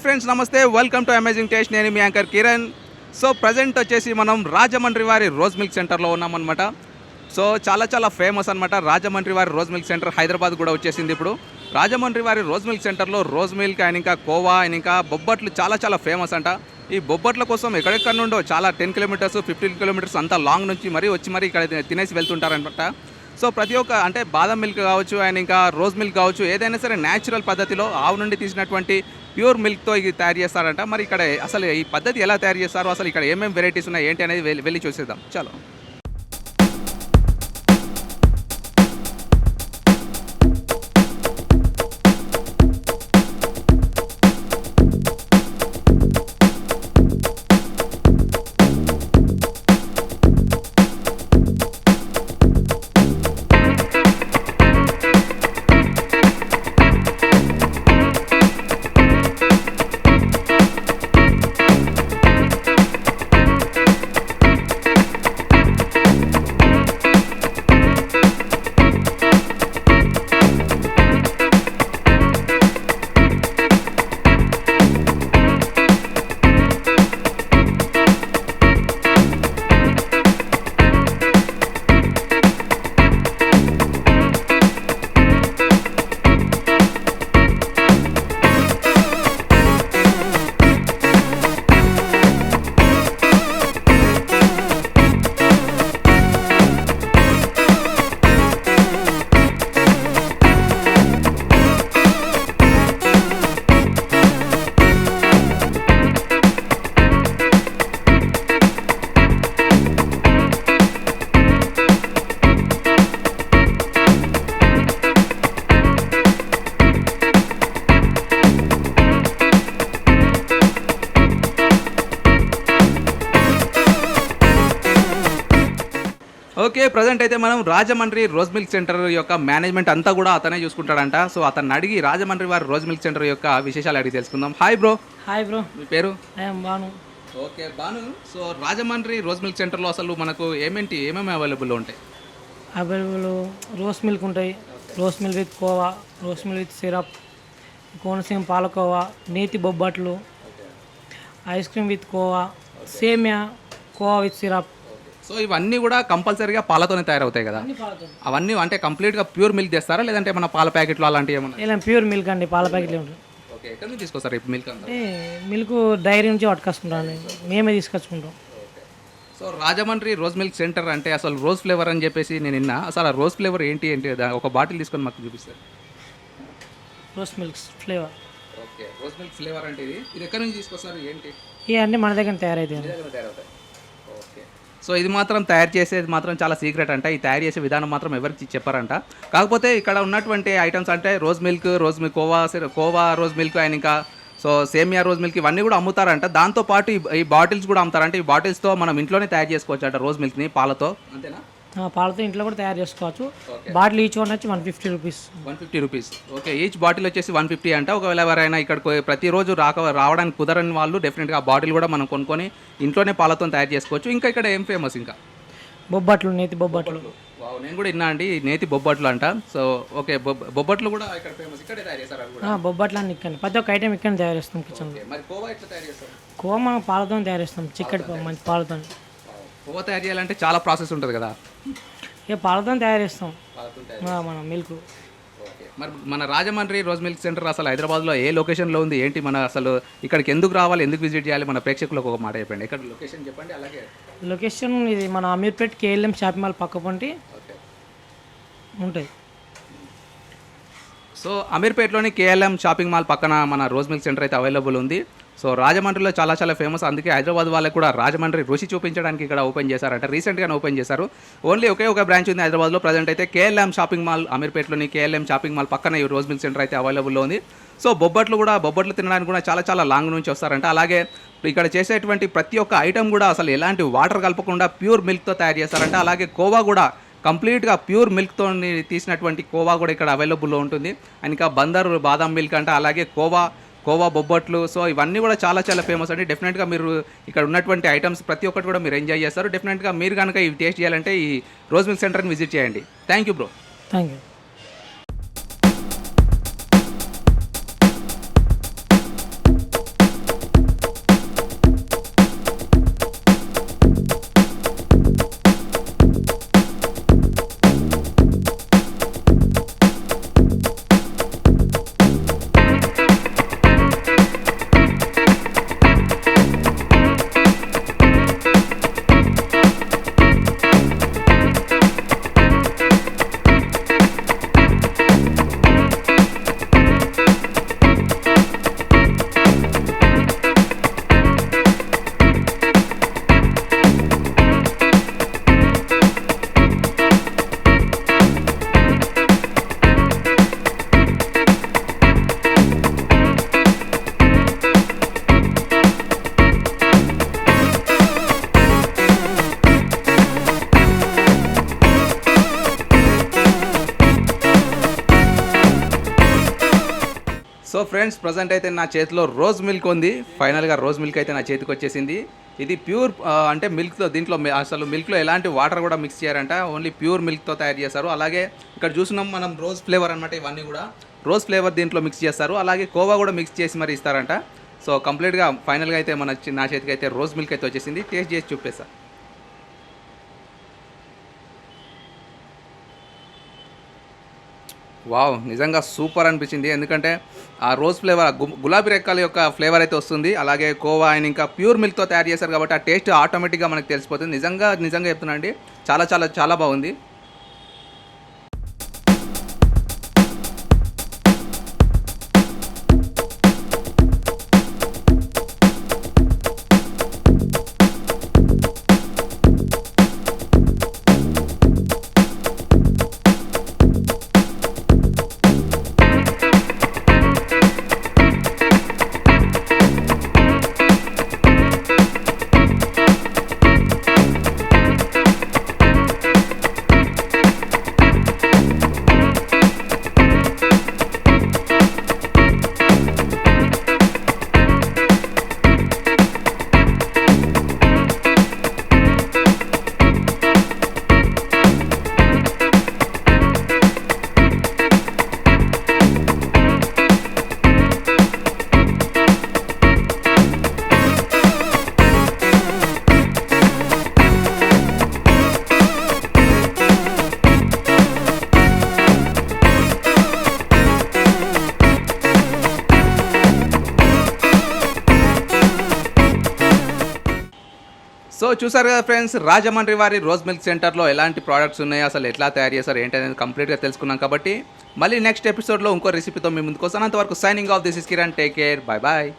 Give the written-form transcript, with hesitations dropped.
Friends, నమస్తే. Welcome to amazing taste. నేను మీ anchor Kiran. So present వచ్చేసి మనం రాజమండ్రి వారి రోజ్ మిల్క్ సెంటర్లో ఉన్నామన్నమాట. సో చాలా ఫేమస్ అనమాట రాజమండ్రి వారి రోజ్ మిల్క్ సెంటర్. హైదరాబాద్ కూడా వచ్చేసింది ఇప్పుడు. రాజమండ్రి వారి రోజ్ మిల్క్ సెంటర్లో రోజ్ మిల్క్ అండ్ ఇంకా కోవా అండ్ ఇంకా బొబ్బట్లు చాలా ఫేమస్ అంట. ఈ బొబ్బట్ల కోసం ఎక్కడెక్కడ నుండో చాలా 10 కిలోమీటర్స్ 15 కిలోమీటర్స్ అంతా లాంగ్ నుంచి వచ్చి ఇక్కడ తినేసి వెళ్తుంటారనమాట. సో ప్రతి ఒక్క అంటే బాదం మిల్క్ కావచ్చు అండ్ ఇంకా రోజ్ మిల్క్ కావచ్చు, ఏదైనా సరే న్యాచురల్ పద్ధతిలో ఆవు నుండి తీసినటువంటి ప్యూర్ మిల్క్తో ఇది తయారు చేస్తారంట. మరి ఇక్కడ అసలు ఈ పద్ధతి ఎలా తయారు చేస్తారో, అసలు ఇక్కడ ఏమేమి వెరైటీస్ ఉన్నాయి ఏంటి అనేది వెళ్ళి చూసేద్దాం. చలో. ఓకే, ప్రజెంట్ అయితే మనం రాజమండ్రి రోజ్ మిల్క్ సెంటర్ యొక్క మేనేజ్మెంట్ అంతా కూడా అతనే చూసుకుంటాడంట. సో అతన్ని అడిగి రాజమండ్రి వారి రోజ్ మిల్క్ సెంటర్ యొక్క విశేషాలు అడిగి తెలుసుకుందాం. Hi bro. Hi bro. మీ పేరు? Banu. Okay Banu. So Rajahmundry rose milk సెంటర్లో అసలు మనకు ఏమేమి అవైలబుల్లో ఉంటాయి? అవైలబుల్ రోస్ మిల్క్ ఉంటాయి. Rose milk with khoa, rose milk with syrup, Konaseema పాలకోవా, నేతి బొబ్బట్లు, ఐస్ క్రీమ్ విత్ కోవా, సేమియా, కోవా విత్ సిరప్. సో ఇవన్నీ కూడా కంపల్సరీగా పాలతోనే తయారవుతాయి కదా? అవన్నీ అంటే కంప్లీట్గా ప్యూర్ మిల్క్ తెస్తారా, లేదంటే మన పాల ప్యాకెట్లు అలాంటివి ఏమన్నా? ఇలా ప్యూర్ మిల్క్ అండి, పాల ప్యాకెట్లు ఉంటాయి. ఓకే, ఎక్కడి నుంచి తీసుకొస్తారు ఇప్పుడు మిల్క్ అంతా? అంటే మిల్క్ డైరీ నుంచి పట్టుకొచ్చుకుంటాం, మేమే తీసుకొచ్చుకుంటాం. So Rajahmundry rose milk centre అంటే అసలు రోజ్ ఫ్లేవర్ అని చెప్పేసి నేను విన్నా. అసలు ఆ రోజ్ ఫ్లేవర్ ఏంటి ఒక బాటిల్ తీసుకొని మాకు చూపిస్తారు. Rose milk flavour. Okay, rose milk flavour అంటే ఇది ఎక్కడి నుంచి తీసుకొస్తారు ఏంటి? ఇవన్నీ మన దగ్గర తయారైతాయి. ఓకే, సో ఇది మాత్రం తయారు చేసేది మాత్రం చాలా సీక్రెట్ అంట. ఈ తయారు చేసే విధానం మాత్రం ఎవరికి చెప్పారంట. కాకపోతే ఇక్కడ ఉన్నటువంటి ఐటమ్స్ అంటే rose milk khoa rose milk and ఇంకా సో సేమియా రోజ్ మిల్క్ ఇవన్నీ కూడా అమ్ముతారంట. దాంతోపాటు ఈ బాటిల్స్ కూడా అమ్ముతారంట. ఈ బాటిల్స్తో మనం ఇంట్లోనే తయారు చేసుకోవచ్చు అంట రోజ్ మిల్క్ని పాలతో. అంతేనా? పాలతో ఇంట్లో కూడా తయారు చేసుకోవచ్చు. బాటిల్ ఈచ్ వన్ వచ్చి 150 rupees. 150 rupees. Okay, each bottle వచ్చేసి 150 అంట. ఒకవేళ ఎవరైనా ఇక్కడికి ప్రతిరోజు రావడానికి కుదరని వాళ్ళు డెఫినెట్గా ఆ బాటిల్ కూడా మనం కొనుక్కొని ఇంట్లోనే పాలతో తయారు చేసుకోవచ్చు. ఇంకా ఇక్కడ ఏం ఫేమస్? ఇంకా బొబ్బట్లు, నేతి బొబ్బట్లు. నేను కూడా విన్నా అండి, నేతి బొబ్బట్లు అంట. సో ఓకే, బొబ్బట్లు కూడా ఇక్కడ ఫేమస్. ఇక్కడే తయారు చేస్తారు బొబ్బట్లు అన్ని ఇక్కడ. ప్రతి ఒక్క ఐటమ్ ఇక్కడ తయారు చేస్తాం కిచెన్. మరి కోవా ఎట్లా తయారు చేస్తారు? కోవా మనం పాలతో తయారు చేస్తాం, చిక్కటి మంచి పాలతో. కోవా తయారు చేయాలంటే చాలా ప్రాసెస్ ఉంటుంది కదా? ఇక పాలతో తయారు చేస్తాం మన మిల్క్. ఓకే, మరి మన రాజమండ్రి రోజ్ మిల్క్ సెంటర్ అసలు హైదరాబాద్లో ఏ లొకేషన్లో ఉంది ఏంటి? మన అసలు ఇక్కడికి ఎందుకు రావాలి, ఎందుకు విజిట్ చేయాలి? మన ప్రేక్షకులకు ఒక మాట చెప్పండి. ఎక్కడ లొకేషన్ చెప్పండి. అలాగే లొకేషన్ ఇది మన అమీర్పేట్ KLM షాపింగ్ మాల్ పక్క పొంటి ఉంటుంది. సో అమీర్పేట్లోని KLM షాపింగ్ మాల్ పక్కన మన రోజ్ మిల్క్ సెంటర్ అయితే అవైలబుల్ ఉంది. సో రాజమండ్రిలో చాలా ఫేమస్. అందుకే హైదరాబాద్ వాళ్ళకి కూడా రాజమండ్రి రుచి చూపించడానికి ఇక్కడ ఓపెన్ చేశారంట. రీసెంట్గానే ఓపెన్ చేశారు. ఓన్లీ ఒక బ్రాంచ్ ఉంది హైదరాబాద్లో. ప్రజెంట్ అయితే KLM షాపింగ్ మాల్, అమీర్పేట్లోని KLM షాపింగ్ మాల్ పక్కన ఈ రోజ్ మిల్క్ సెంటర్ అయితే అవైలబుల్లో ఉంది. సో బొబ్బట్లు తినడానికి కూడా చాలా లాంగ్ నుంచి వస్తారంట. అలాగే ఇక్కడ చేసేటువంటి ప్రతి ఒక్క ఐటమ్ కూడా అసలు ఎలాంటి వాటర్ కలపకుండా ప్యూర్ మిల్క్తో తయారు చేస్తారంట. అలాగే కోవా కూడా కంప్లీట్గా ప్యూర్ మిల్క్తో తీసినటువంటి కోవా కూడా ఇక్కడ అవైలబుల్లో ఉంటుంది. ఇంకా బందర్ బాదం మిల్క్ అంట, అలాగే కోవా బొబ్బట్లు. సో ఇవన్నీ కూడా చాలా ఫేమస్ అండి. డెఫినెట్గా మీరు ఇక్కడ ఉన్నటువంటి ఐటమ్స్ ప్రతి ఒక్కటి కూడా మీరు ఎంజాయ్ చేస్తారు. డెఫినెట్గా మీరు కనుక ఇవి టేస్ట్ చేయాలంటే ఈ రోజ్ మిల్క్ సెంటర్ని విజిట్ చేయండి. Thank you bro. Thank you. Friends present అయితే నా చేతిలో రోజ్ మిల్క్ ఉంది. ఫైనల్గా రోజ్ మిల్క్ అయితే నా చేతికి వచ్చేసింది. ఇది ప్యూర్ అంటే మిల్క్తో, దీంట్లో అసలు మిల్క్లో ఎలాంటి వాటర్ కూడా మిక్స్ చేయారంట, ఓన్లీ ప్యూర్ మిల్క్తో తయారు చేస్తారు. అలాగే ఇక్కడ చూసినాం మనం రోజ్ ఫ్లేవర్ అనమాట, ఇవన్నీ కూడా రోజ్ ఫ్లేవర్ దీంట్లో మిక్స్ చేస్తారు. అలాగే కోవా కూడా మిక్స్ చేసి మరి ఇస్తారంట. సో కంప్లీట్గా ఫైనల్గా అయితే నా చేతికి అయితే రోజ్ మిల్క్ అయితే వచ్చేసింది. టేస్ట్ చేసి చూపిస్తా. వావ్, నిజంగా సూపర్ అనిపించింది. ఎందుకంటే ఆ రోజ్ ఫ్లేవర్, గులాబీ రెక్కల యొక్క ఫ్లేవర్ అయితే వస్తుంది. అలాగే కోవా అండ్ ఇంకా ప్యూర్ మిల్క్తో తయారు చేశారు కాబట్టి ఆ టేస్ట్ ఆటోమేటిక్గా మనకు తెలిసిపోతుంది. నిజంగా చెప్తున్నా అండి, చాలా చాలా చాలా బాగుంది. సో చూసారు కదా ఫ్రెండ్స్, రాజమండ్రి వారి రోజ్ మిల్క్ సెంటర్లో ఎలాంటి ప్రోడక్ట్స్ ఉన్నాయి, అసలు ఎట్లా తయారు చేస్తారు ఏంటనేది కంప్లీట్గా తెలుసుకున్నాం. కాబట్టి మళ్ళీ నెక్స్ట్ ఎపిసోడ్లో ఇంకో రెసిపీతో మీ ముందుకు వస్తాను. అంతవరకు signing off, this is Kiran. Take care, bye bye.